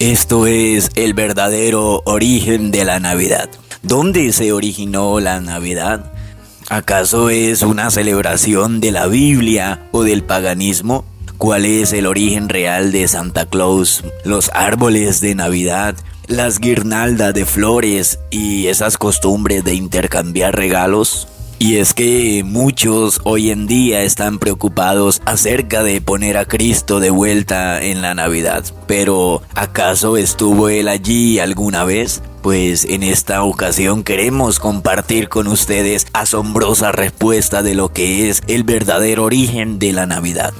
Esto es el verdadero origen de la Navidad. ¿Dónde se originó la Navidad? ¿Acaso es una celebración de la Biblia o del paganismo? ¿Cuál es el origen real de Santa Claus, los árboles de Navidad, las guirnaldas de flores y esas costumbres de intercambiar regalos? Y es que muchos hoy en día están preocupados acerca de poner a Cristo de vuelta en la Navidad. Pero, ¿acaso estuvo Él allí alguna vez? Pues en esta ocasión queremos compartir con ustedes asombrosa respuesta de lo que es el verdadero origen de la Navidad.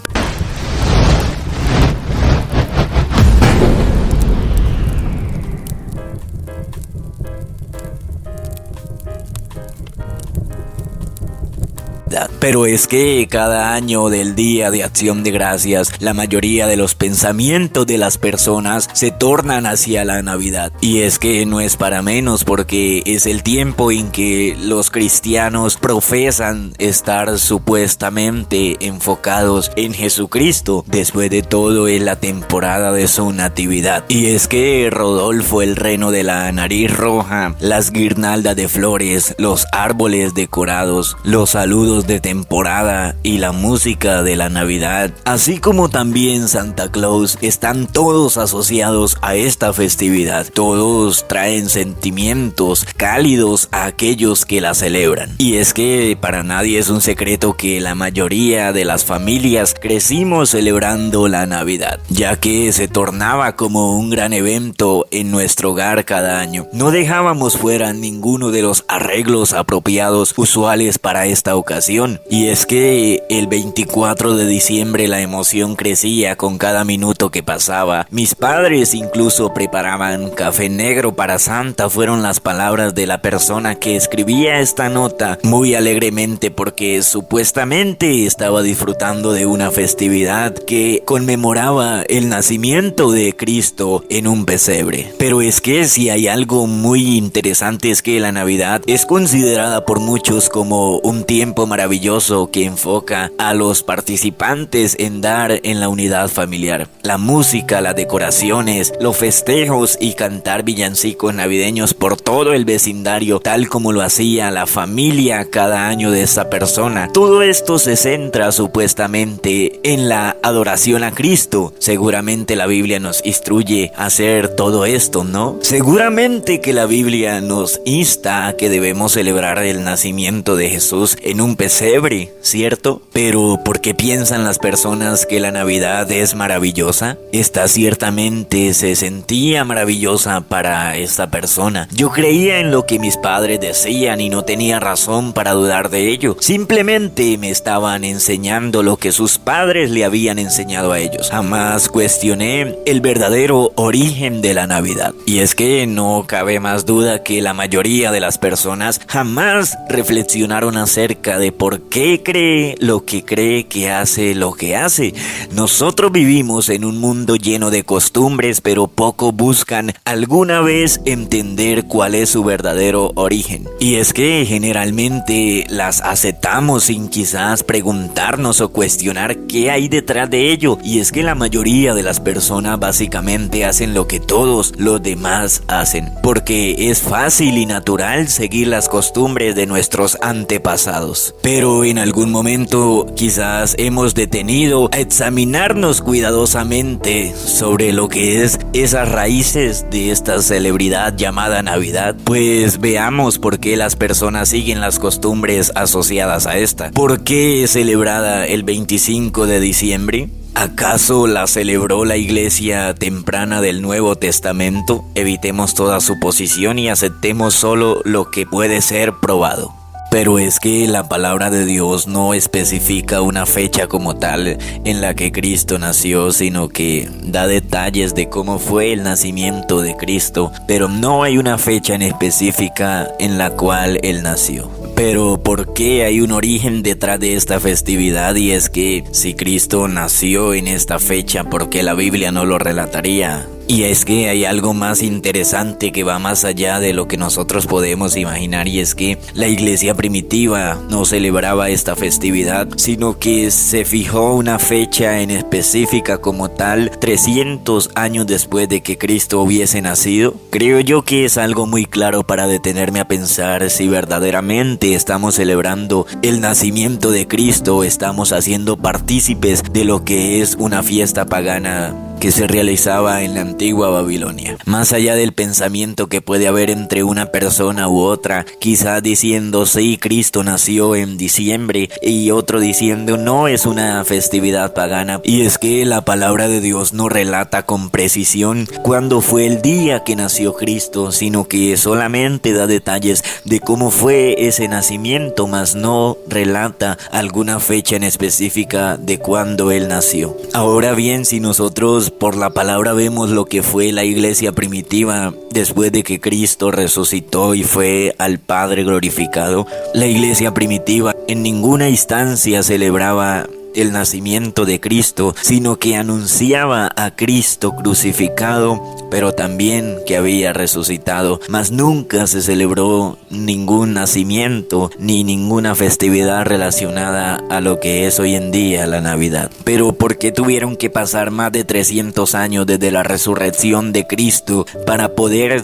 Pero es que cada año del Día de Acción de Gracias, la mayoría de los pensamientos de las personas se tornan hacia la Navidad. Y es que no es para menos, porque es el tiempo en que los cristianos profesan estar supuestamente enfocados en Jesucristo. Después de todo, es la temporada de su natividad. Y es que Rodolfo el Reno de la Nariz Roja, las guirnaldas de flores, los árboles decorados, los saludos de temporada y la música de la Navidad, así como también Santa Claus, están todos asociados a esta festividad. Todos traen sentimientos cálidos a aquellos que la celebran. Y es que para nadie es un secreto que la mayoría de las familias crecimos celebrando la Navidad, ya que se tornaba como un gran evento en nuestro hogar cada año. No dejábamos fuera ninguno de los arreglos apropiados usuales para esta ocasión. Y es que el 24 de diciembre la emoción crecía con cada minuto que pasaba. Mis padres incluso preparaban café negro para Santa, fueron las palabras de la persona que escribía esta nota muy alegremente, porque supuestamente estaba disfrutando de una festividad que conmemoraba el nacimiento de Cristo en un pesebre. Pero es que si hay algo muy interesante, es que la Navidad es considerada por muchos como un tiempo maravilloso que enfoca a los participantes en dar en la unidad familiar. La música, las decoraciones, los festejos y cantar villancicos navideños por todo el vecindario, tal como lo hacía la familia cada año de esa persona. Todo esto se centra supuestamente en la adoración a Cristo. Seguramente la Biblia nos instruye a hacer todo esto, ¿no? Seguramente que la Biblia nos insta a que debemos celebrar el nacimiento de Jesús en un pesebre, ¿cierto? Pero ¿por qué piensan las personas que la Navidad es maravillosa? Esta ciertamente se sentía maravillosa para esta persona. Yo creía en lo que mis padres decían y no tenía razón para dudar de ello. Simplemente me estaban enseñando lo que sus padres le habían enseñado a ellos. Jamás cuestioné el verdadero origen de la Navidad. Y es que no cabe más duda que la mayoría de las personas jamás reflexionaron acerca de por qué cree lo que cree, que hace lo que hace. Nosotros vivimos en un mundo lleno de costumbres, pero poco buscan alguna vez entender cuál es su verdadero origen. Y es que generalmente las aceptamos sin quizás preguntarnos o cuestionar qué hay detrás de ello. Y es que la mayoría de las personas básicamente hacen lo que todos los demás hacen, porque es fácil y natural seguir las costumbres de nuestros antepasados. Pero en algún momento quizás hemos detenido a examinarnos cuidadosamente sobre lo que es esas raíces de esta celebridad llamada Navidad. Pues veamos por qué las personas siguen las costumbres asociadas a esta. ¿Por qué es celebrada el 25 de diciembre? ¿Acaso la celebró la iglesia temprana del Nuevo Testamento? Evitemos toda suposición y aceptemos solo lo que puede ser probado. Pero es que la palabra de Dios no especifica una fecha como tal en la que Cristo nació, sino que da detalles de cómo fue el nacimiento de Cristo, pero no hay una fecha en específica en la cual Él nació. Pero ¿por qué hay un origen detrás de esta festividad? Y es que si Cristo nació en esta fecha, ¿por qué la Biblia no lo relataría? Y es que hay algo más interesante que va más allá de lo que nosotros podemos imaginar, y es que la iglesia primitiva no celebraba esta festividad, sino que se fijó una fecha en específica como tal 300 años después de que Cristo hubiese nacido. Creo yo que es algo muy claro para detenerme a pensar si verdaderamente estamos celebrando el nacimiento de Cristo o estamos haciendo partícipes de lo que es una fiesta pagana que se realizaba en la antigua Babilonia. Más allá del pensamiento que puede haber entre una persona u otra, quizás diciendo sí, Cristo nació en diciembre, y otro diciendo no, es una festividad pagana. Y es que la palabra de Dios no relata con precisión cuándo fue el día que nació Cristo, sino que solamente da detalles de cómo fue ese nacimiento, mas no relata alguna fecha en específica de cuándo Él nació. Ahora bien, si nosotros por la palabra vemos lo que fue la iglesia primitiva después de que Cristo resucitó y fue al Padre glorificado, la iglesia primitiva en ninguna instancia celebraba el nacimiento de Cristo, sino que anunciaba a Cristo crucificado, pero también que había resucitado. Mas nunca se celebró ningún nacimiento ni ninguna festividad relacionada a lo que es hoy en día la Navidad. Pero ¿por qué tuvieron que pasar más de 300 años desde la resurrección de Cristo para poder,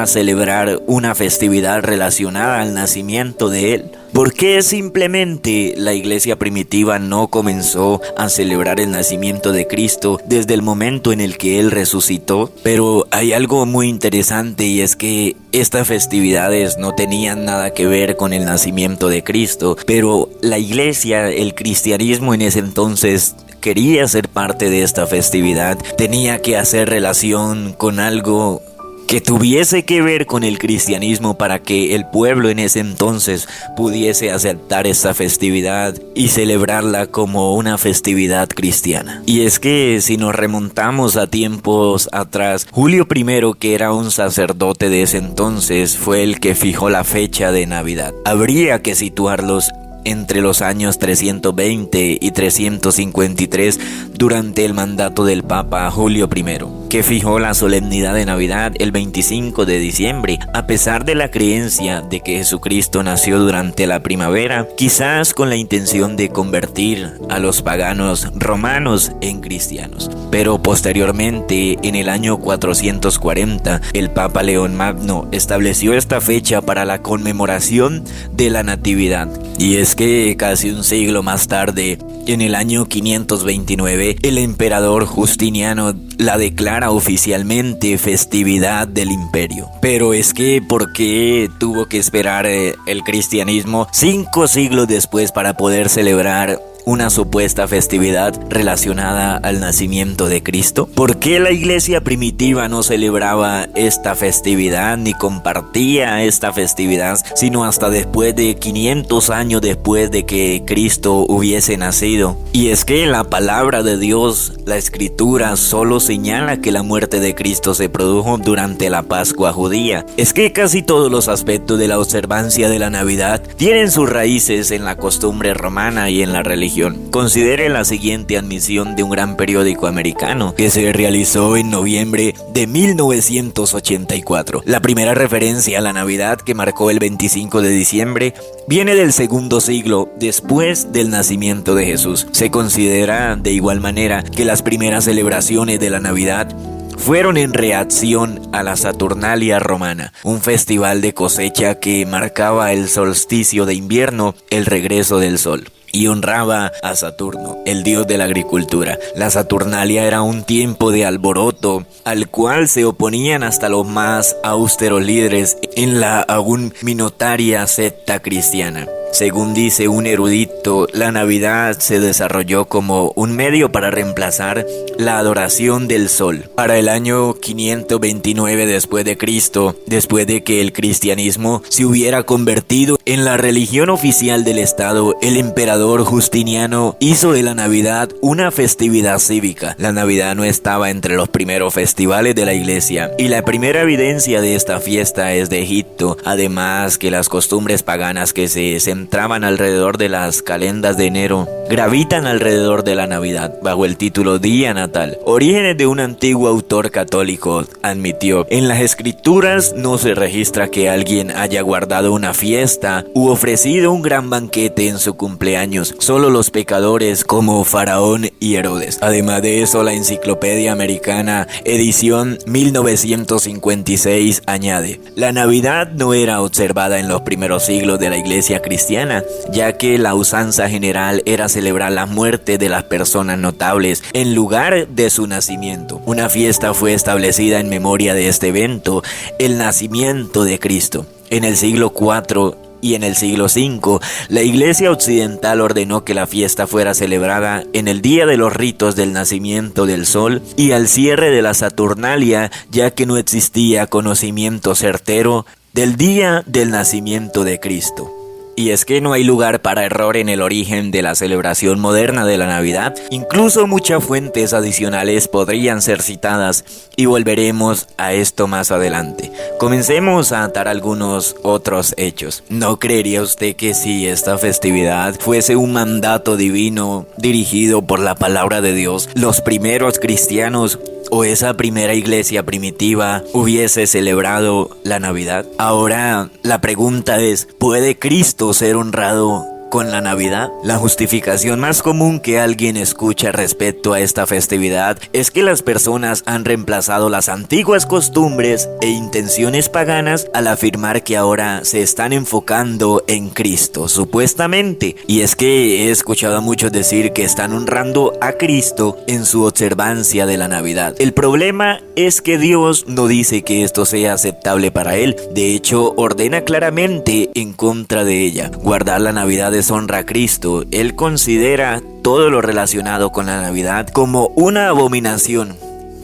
celebrar una festividad relacionada al nacimiento de Él? ¿Por qué simplemente la iglesia primitiva no comenzó a celebrar el nacimiento de Cristo desde el momento en el que Él resucitó? Pero hay algo muy interesante, y es que estas festividades no tenían nada que ver con el nacimiento de Cristo, pero la iglesia, el cristianismo en ese entonces, quería ser parte de esta festividad, tenía que hacer relación con algo que tuviese que ver con el cristianismo para que el pueblo en ese entonces pudiese aceptar esta festividad y celebrarla como una festividad cristiana. Y es que si nos remontamos a tiempos atrás, Julio I, que era un sacerdote de ese entonces, fue el que fijó la fecha de Navidad. Habría que situarlos entre los años 320 y 353 durante el mandato del Papa Julio I, que fijó la solemnidad de Navidad el 25 de diciembre. A pesar de la creencia de que Jesucristo nació durante la primavera, quizás con la intención de convertir a los paganos romanos en cristianos. Pero posteriormente, en el año 440, el Papa León Magno estableció esta fecha para la conmemoración de la Natividad. Y es que casi un siglo más tarde, en el año 529, el emperador Justiniano la declara oficialmente festividad del imperio. Pero es que ¿por qué tuvo que esperar el cristianismo 5 siglos después para poder celebrar una supuesta festividad relacionada al nacimiento de Cristo? ¿Por qué la iglesia primitiva no celebraba esta festividad ni compartía esta festividad, sino hasta después de 500 años después de que Cristo hubiese nacido? Y es que la palabra de Dios, la escritura, solo señala que la muerte de Cristo se produjo durante la Pascua judía. Es que casi todos los aspectos de la observancia de la Navidad tienen sus raíces en la costumbre romana y en la religión. Considere la siguiente admisión de un gran periódico americano que se realizó en noviembre de 1984. La primera referencia a la Navidad, que marcó el 25 de diciembre, viene del segundo siglo después del nacimiento de Jesús. Se considera de igual manera que las primeras celebraciones de la Navidad fueron en reacción a la Saturnalia romana, un festival de cosecha que marcaba el solsticio de invierno, el regreso del sol, y honraba a Saturno, el dios de la agricultura. La Saturnalia era un tiempo de alboroto al cual se oponían hasta los más austeros líderes en la aún minoritaria secta cristiana. Según dice un erudito, la Navidad se desarrolló como un medio para reemplazar la adoración del sol. Para el año 529 después de Cristo, después de que el cristianismo se hubiera convertido en la religión oficial del Estado, el emperador Justiniano hizo de la Navidad una festividad cívica. La Navidad no estaba entre los primeros festivales de la iglesia, y la primera evidencia de esta fiesta es de Egipto, además que las costumbres paganas que se centran entraban alrededor de las calendas de enero gravitan alrededor de la Navidad, bajo el título Día Natal. Orígenes, de un antiguo autor católico, admitió: en las escrituras no se registra que alguien haya guardado una fiesta u ofrecido un gran banquete en su cumpleaños, solo los pecadores como Faraón y Herodes. Además de eso, la Enciclopedia Americana, edición 1956, añade: la Navidad no era observada en los primeros siglos de la Iglesia cristiana, ya que la usanza general era celebrar la muerte de las personas notables en lugar de su nacimiento. Una fiesta fue establecida en memoria de este evento, el nacimiento de Cristo. En el siglo IV y en el siglo V, la Iglesia occidental ordenó que la fiesta fuera celebrada en el día de los ritos del nacimiento del sol y al cierre de la Saturnalia, ya que no existía conocimiento certero del día del nacimiento de Cristo. Y es que no hay lugar para error en el origen de la celebración moderna de la Navidad. Incluso muchas fuentes adicionales podrían ser citadas y volveremos a esto más adelante. Comencemos a atar algunos otros hechos. ¿No creería usted que si esta festividad fuese un mandato divino dirigido por la palabra de Dios, los primeros cristianos o esa primera iglesia primitiva hubiese celebrado la Navidad? Ahora la pregunta es: ¿puede Cristo ser honrado con la Navidad? La justificación más común que alguien escucha respecto a esta festividad es que las personas han reemplazado las antiguas costumbres e intenciones paganas al afirmar que ahora se están enfocando en Cristo, supuestamente. Y es que he escuchado a muchos decir que están honrando a Cristo en su observancia de la Navidad. El problema es que Dios no dice que esto sea aceptable para Él. De hecho, ordena claramente en contra de ella. Guardar la Navidad deshonra a Cristo. Él considera todo lo relacionado con la Navidad como una abominación.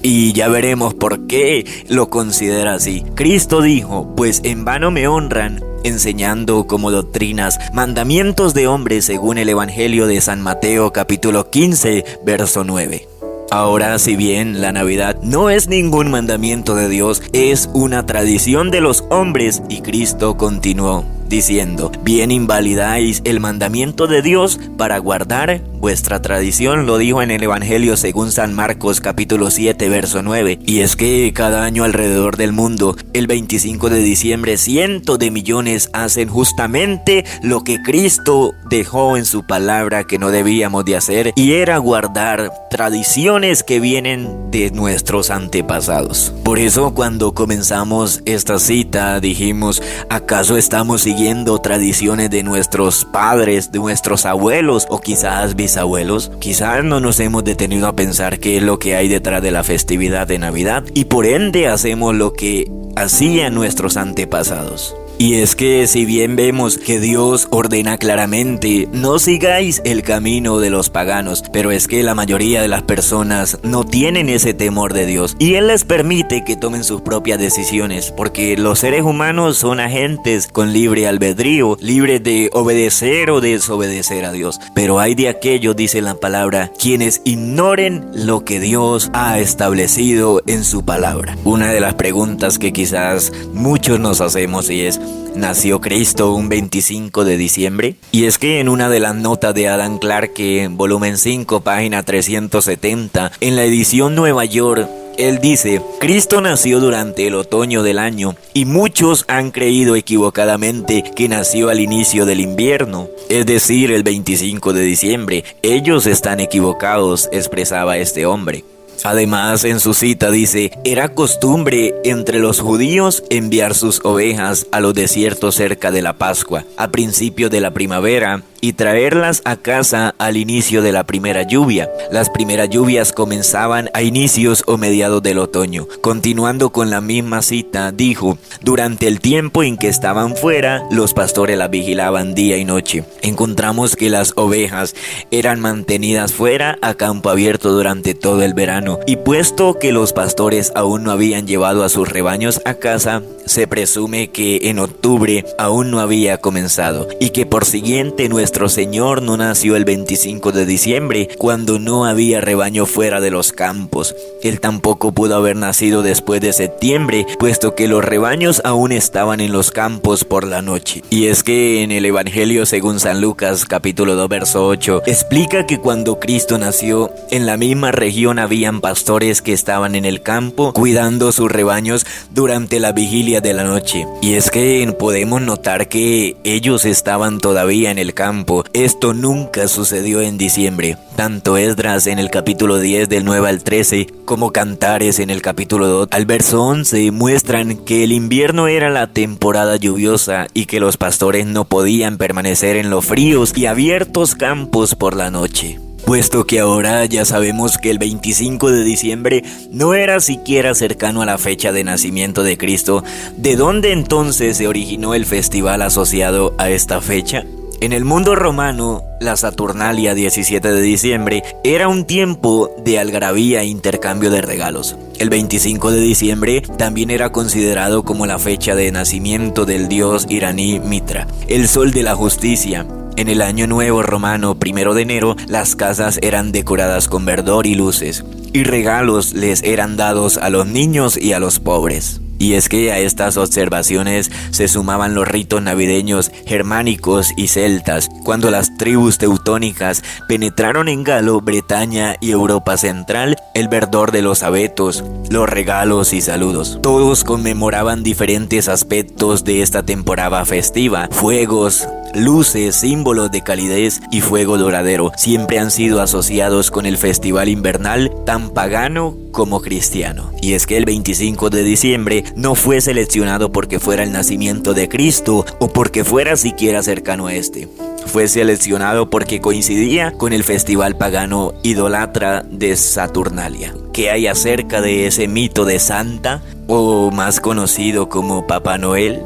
Y ya veremos por qué lo considera así. Cristo dijo: pues en vano me honran, enseñando como doctrinas mandamientos de hombres, según el Evangelio de San Mateo capítulo 15, verso 9. Ahora, si bien la Navidad no es ningún mandamiento de Dios, es una tradición de los hombres, y Cristo continuó diciendo: bien invalidáis el mandamiento de Dios para guardar vuestra tradición. Lo dijo en el Evangelio según San Marcos capítulo 7 verso 9. Y es que cada año alrededor del mundo, el 25 de diciembre, cientos de millones hacen justamente lo que Cristo dejó en su palabra que no debíamos de hacer, y era guardar tradiciones que vienen de nuestros antepasados. Por eso, cuando comenzamos esta cita, dijimos: ¿acaso estamos siguiendo tradiciones de nuestros padres, de nuestros abuelos o quizás bisabuelos? Quizás no nos hemos detenido a pensar qué es lo que hay detrás de la festividad de Navidad, y por ende hacemos lo que hacían nuestros antepasados. Y es que si bien vemos que Dios ordena claramente: no sigáis el camino de los paganos, pero es que la mayoría de las personas no tienen ese temor de Dios, y Él les permite que tomen sus propias decisiones, porque los seres humanos son agentes con libre albedrío, libres de obedecer o desobedecer a Dios. Pero hay de aquellos, dice la palabra, quienes ignoren lo que Dios ha establecido en su palabra. Una de las preguntas que quizás muchos nos hacemos y es: ¿nació Cristo un 25 de diciembre? Y es que en una de las notas de Adam Clarke, volumen 5, página 370, en la edición Nueva York, él dice: Cristo nació durante el otoño del año, y muchos han creído equivocadamente que nació al inicio del invierno, es decir, el 25 de diciembre. Ellos están equivocados, expresaba este hombre. Además, en su cita dice: era costumbre entre los judíos enviar sus ovejas a los desiertos cerca de la Pascua, a principios de la primavera, y traerlas a casa al inicio de la primera lluvia. Las primeras lluvias comenzaban a inicios o mediados del otoño. Continuando con la misma cita, dijo: durante el tiempo en que estaban fuera, los pastores las vigilaban día y noche. Encontramos que las ovejas eran mantenidas fuera a campo abierto durante todo el verano, y puesto que los pastores aún no habían llevado a sus rebaños a casa, se presume que en octubre aún no había comenzado, y que por siguiente nuestro nuestro Señor no nació el 25 de diciembre, cuando no había rebaño fuera de los campos. Él tampoco pudo haber nacido después de septiembre, puesto que los rebaños aún estaban en los campos por la noche. Y es que en el Evangelio según San Lucas, capítulo 2, verso 8, explica que cuando Cristo nació, en la misma región habían pastores que estaban en el campo cuidando sus rebaños durante la vigilia de la noche. Y es que podemos notar que ellos estaban todavía en el campo. Esto nunca sucedió en diciembre. Tanto Esdras en el capítulo 10 del 9 al 13 como Cantares en el capítulo 2 al verso 11 muestran que el invierno era la temporada lluviosa y que los pastores no podían permanecer en los fríos y abiertos campos por la noche. Puesto que ahora ya sabemos que el 25 de diciembre no era siquiera cercano a la fecha de nacimiento de Cristo, ¿de dónde entonces se originó el festival asociado a esta fecha? En el mundo romano, la Saturnalia 17 de diciembre era un tiempo de algarabía e intercambio de regalos. El 25 de diciembre también era considerado como la fecha de nacimiento del dios iraní Mitra, el sol de la justicia. En el año nuevo romano, 1 de enero, las casas eran decoradas con verdor y luces, y regalos les eran dados a los niños y a los pobres. Y es que a estas observaciones se sumaban los ritos navideños germánicos y celtas, cuando las tribus teutónicas penetraron en Galo, Bretaña y Europa Central, el verdor de los abetos, los regalos y saludos. Todos conmemoraban diferentes aspectos de esta temporada festiva: fuegos, luces, símbolos de calidez y fuego duradero, siempre han sido asociados con el festival invernal, tan pagano como cristiano. Y es que el 25 de diciembre no fue seleccionado porque fuera el nacimiento de Cristo o porque fuera siquiera cercano a este. Fue seleccionado porque coincidía con el festival pagano idólatra de Saturnalia. ¿Qué hay acerca de ese mito de Santa, o más conocido como Papá Noel?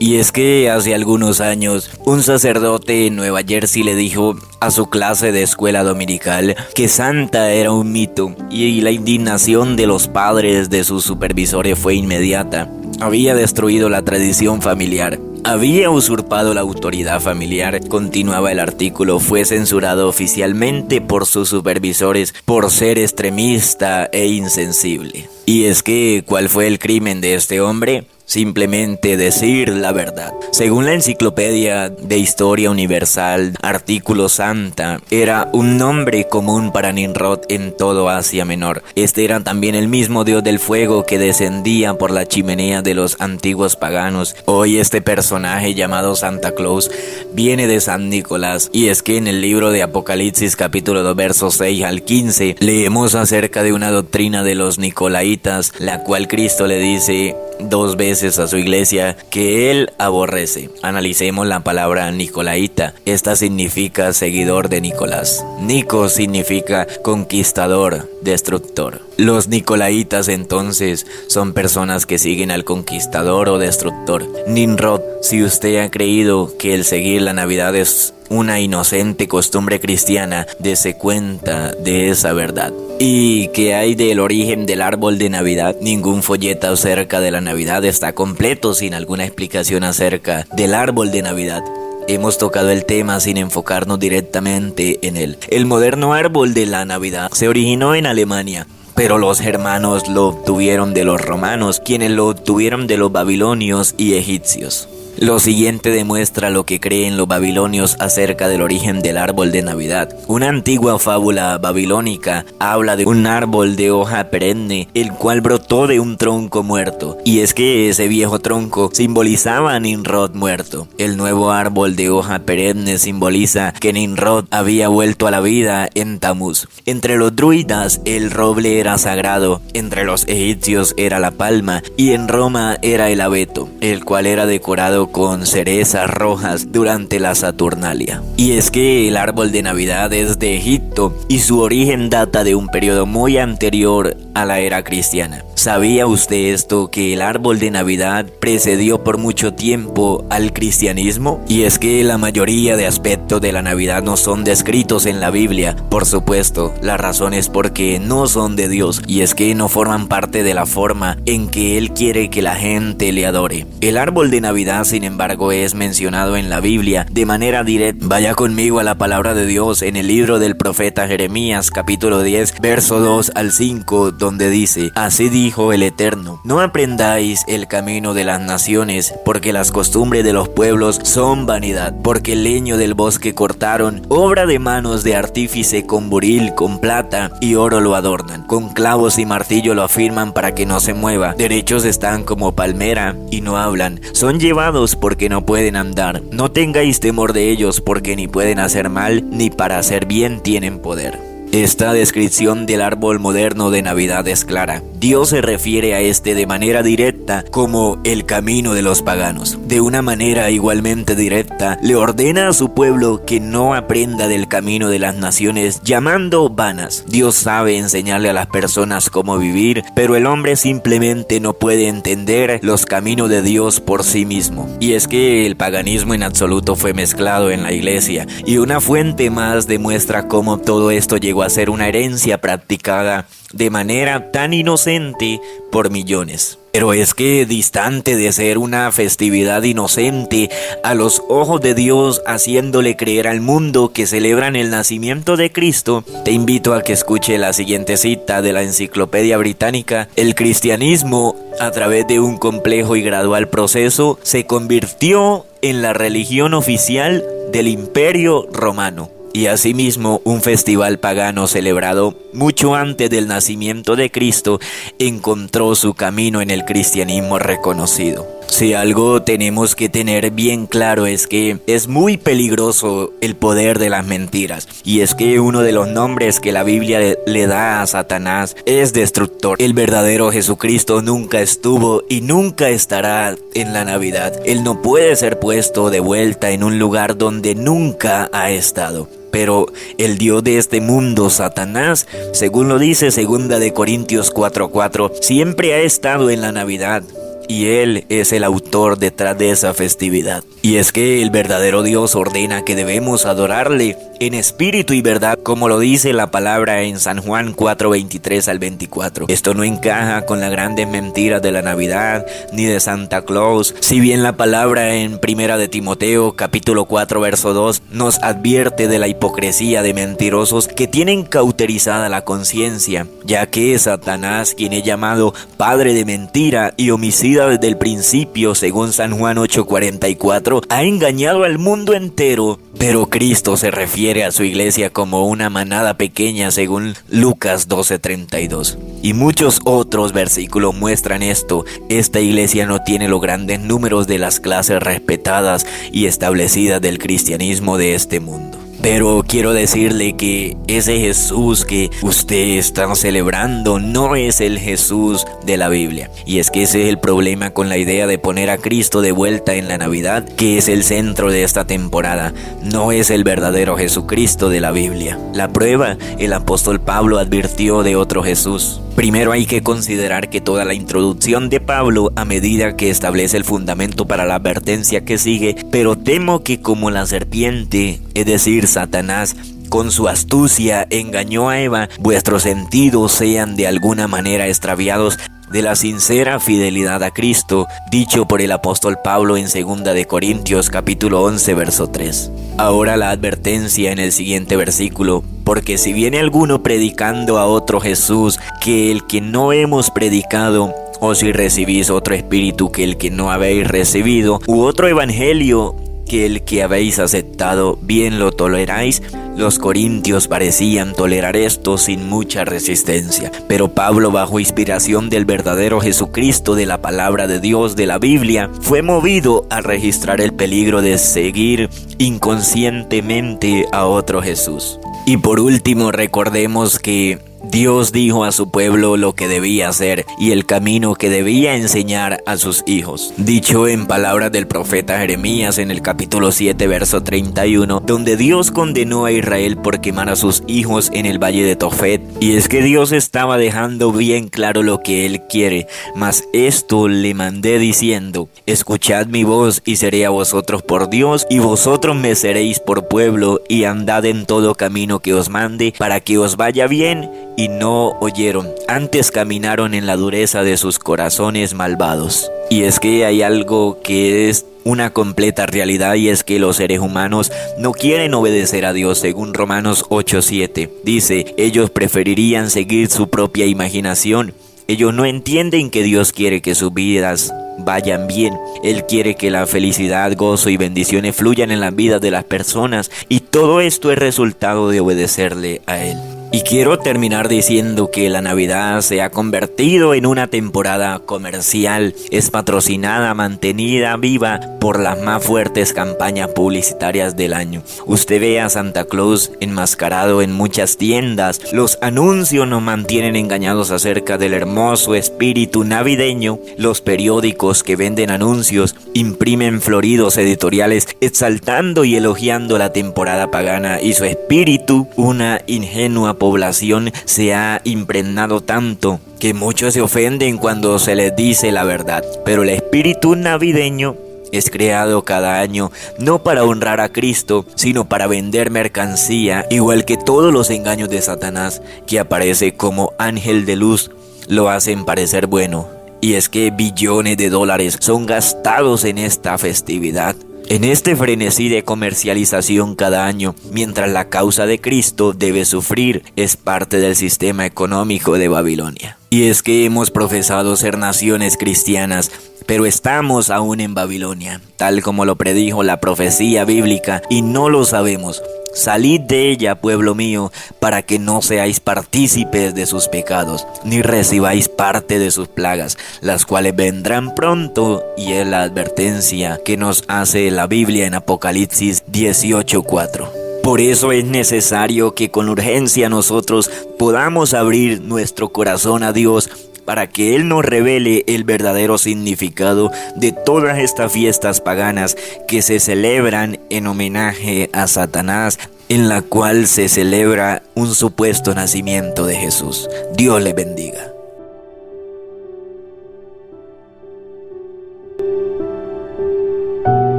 Y es que hace algunos años, un sacerdote en Nueva Jersey le dijo a su clase de escuela dominical que Santa era un mito, y la indignación de los padres de sus supervisores fue inmediata. Había destruido la tradición familiar, había usurpado la autoridad familiar. Continuaba el artículo: fue censurado oficialmente por sus supervisores por ser extremista e insensible. Y es que, ¿cuál fue el crimen de este hombre? Simplemente decir la verdad. Según la Enciclopedia de Historia Universal, artículo Santa era un nombre común para Nimrod en todo Asia Menor. Este era también el mismo dios del fuego que descendía por la chimenea de los antiguos paganos. Hoy este personaje llamado Santa Claus viene de San Nicolás. Y es que en el libro de Apocalipsis capítulo 2 versos 6 al 15 leemos acerca de una doctrina de los Nicolaitas, la cual Cristo le dice 2 veces a su iglesia que él aborrece. Analicemos la palabra Nicolaita. Esta significa seguidor de Nicolás. Nico significa conquistador, destructor. Los Nicolaitas entonces son personas que siguen al conquistador o destructor. Nimrod, si usted ha creído que el seguir la Navidad es una inocente costumbre cristiana, dése cuenta de esa verdad. ¿Y qué hay del origen del árbol de Navidad? Ningún folleto acerca de la Navidad está completo sin alguna explicación acerca del árbol de Navidad. Hemos tocado el tema sin enfocarnos directamente en él. El moderno árbol de la Navidad se originó en Alemania, pero los germanos lo obtuvieron de los romanos, quienes lo obtuvieron de los babilonios y egipcios. Lo siguiente demuestra lo que creen los babilonios acerca del origen del árbol de Navidad. Una antigua fábula babilónica habla de un árbol de hoja perenne, el cual brotó de un tronco muerto. Y es que ese viejo tronco simbolizaba a Nimrod muerto. El nuevo árbol de hoja perenne simboliza que Nimrod había vuelto a la vida en Tamuz. Entre los druidas el roble era sagrado, entre los egipcios era la palma y en Roma era el abeto, el cual era decorado con cerezas rojas durante la Saturnalia. Y es que el árbol de Navidad es de Egipto y su origen data de un periodo muy anterior a la era cristiana. ¿Sabía usted esto, que el árbol de Navidad precedió por mucho tiempo al cristianismo? Y es que la mayoría de aspectos de la Navidad no son descritos en la Biblia. Por supuesto, la razón es porque no son de Dios, y es que no forman parte de la forma en que Él quiere que la gente le adore. El árbol de Navidad, sin embargo, es mencionado en la Biblia de manera directa. Vaya conmigo a la palabra de Dios en el libro del profeta Jeremías, capítulo 10, verso 2 al 5, donde dice: Así dijo el Eterno, no aprendáis el camino de las naciones, porque las costumbres de los pueblos son vanidad, porque el leño del bosque cortaron, obra de manos de artífice, con buril, con plata y oro lo adornan, con clavos y martillo lo afirman para que no se mueva. Derechos están como palmera y no hablan, son llevados porque no pueden andar. No tengáis temor de ellos, porque ni pueden hacer mal, ni para hacer bien tienen poder. Esta descripción del árbol moderno de Navidad es clara. Dios se refiere a este de manera directa como el camino de los paganos. De una manera igualmente directa, le ordena a su pueblo que no aprenda del camino de las naciones, llamando vanas. Dios sabe enseñarle a las personas cómo vivir, pero el hombre simplemente no puede entender los caminos de Dios por sí mismo. Y es que el paganismo en absoluto fue mezclado en la iglesia, y una fuente más demuestra cómo todo esto llegó a ser una herencia practicada de manera tan inocente por millones. Pero es que, distante de ser una festividad inocente a los ojos de Dios, haciéndole creer al mundo que celebran el nacimiento de Cristo, te invito a que escuche la siguiente cita de la Enciclopedia Británica: el cristianismo, a través de un complejo y gradual proceso, se convirtió en la religión oficial del Imperio Romano. Y asimismo, un festival pagano celebrado mucho antes del nacimiento de Cristo encontró su camino en el cristianismo reconocido. Si algo tenemos que tener bien claro es que es muy peligroso el poder de las mentiras. Y es que uno de los nombres que la Biblia le da a Satanás es destructor. El verdadero Jesucristo nunca estuvo y nunca estará en la Navidad. Él no puede ser puesto de vuelta en un lugar donde nunca ha estado. Pero el Dios de este mundo, Satanás, según lo dice 2 Corintios 4:4, siempre ha estado en la Navidad. Y Él es el autor detrás de esa festividad. Y es que el verdadero Dios ordena que debemos adorarle en espíritu y verdad, como lo dice la palabra en San Juan 4:23 al 24. Esto no encaja con las grandes mentiras de la Navidad ni de Santa Claus. Si bien la palabra en 1 de Timoteo capítulo 4 verso 2 nos advierte de la hipocresía de mentirosos que tienen cauterizada la conciencia, ya que es Satanás quien es llamado padre de mentira y homicida desde el principio, según San Juan 8:44, ha engañado al mundo entero. Pero Cristo se refiere a su iglesia como una manada pequeña, según Lucas 12:32. Y muchos otros versículos muestran esto. Esta iglesia no tiene los grandes números de las clases respetadas y establecidas del cristianismo de este mundo. Pero quiero decirle que ese Jesús que usted está celebrando no es el Jesús de la Biblia. Y es que ese es el problema con la idea de poner a Cristo de vuelta en la Navidad, que es el centro de esta temporada. No es el verdadero Jesucristo de la Biblia. La prueba, el apóstol Pablo advirtió de otro Jesús. Primero hay que considerar que toda la introducción de Pablo, a medida que establece el fundamento para la advertencia que sigue, pero temo que como la serpiente, es decir, Satanás, con su astucia engañó a Eva, vuestros sentidos sean de alguna manera extraviados de la sincera fidelidad a Cristo, dicho por el apóstol Pablo en 2 Corintios capítulo 11 verso 3. Ahora la advertencia en el siguiente versículo: porque si viene alguno predicando a otro Jesús que el que no hemos predicado, o si recibís otro espíritu que el que no habéis recibido, u otro evangelio que el que habéis aceptado, bien lo toleráis. Los corintios parecían tolerar esto sin mucha resistencia, pero Pablo, bajo inspiración del verdadero Jesucristo, de la palabra de Dios, de la Biblia, fue movido a registrar el peligro de seguir inconscientemente a otro Jesús. Y por último, recordemos que Dios dijo a su pueblo lo que debía hacer y el camino que debía enseñar a sus hijos. Dicho en palabras del profeta Jeremías en el capítulo 7, verso 31, donde Dios condenó a Israel por quemar a sus hijos en el valle de Tofet. Y es que Dios estaba dejando bien claro lo que Él quiere, mas esto le mandé diciendo: escuchad mi voz y seré a vosotros por Dios, y vosotros me seréis por pueblo, y andad en todo camino que os mande, para que os vaya bien. Y no oyeron, antes caminaron en la dureza de sus corazones malvados. Y es que hay algo que es una completa realidad, y es que los seres humanos no quieren obedecer a Dios. Según Romanos 8:7 dice: ellos preferirían seguir su propia imaginación. Ellos no entienden que Dios quiere que sus vidas vayan bien. Él quiere que la felicidad, gozo y bendiciones fluyan en las vidas de las personas, y todo esto es resultado de obedecerle a Él. Y quiero terminar diciendo que la Navidad se ha convertido en una temporada comercial. Es patrocinada, mantenida viva por las más fuertes campañas publicitarias del año. Usted ve a Santa Claus enmascarado en muchas tiendas. Los anuncios nos mantienen engañados acerca del hermoso espíritu navideño. Los periódicos que venden anuncios imprimen floridos editoriales exaltando y elogiando la temporada pagana y su espíritu. Una ingenua población se ha impregnado tanto que muchos se ofenden cuando se les dice la verdad. Pero el espíritu navideño es creado cada año no para honrar a Cristo, sino para vender mercancía, igual que todos los engaños de Satanás, que aparece como ángel de luz, lo hacen parecer bueno. Y es que billones de dólares son gastados en esta festividad, en este frenesí de comercialización cada año, mientras la causa de Cristo debe sufrir. Es parte del sistema económico de Babilonia. Y es que hemos profesado ser naciones cristianas, pero estamos aún en Babilonia, tal como lo predijo la profecía bíblica, y no lo sabemos. Salid de ella, pueblo mío, para que no seáis partícipes de sus pecados, ni recibáis parte de sus plagas, las cuales vendrán pronto. Y es la advertencia que nos hace la Biblia en Apocalipsis 18:4. Por eso es necesario que con urgencia nosotros podamos abrir nuestro corazón a Dios, para que Él nos revele el verdadero significado de todas estas fiestas paganas que se celebran en homenaje a Satanás, en la cual se celebra un supuesto nacimiento de Jesús. Dios le bendiga.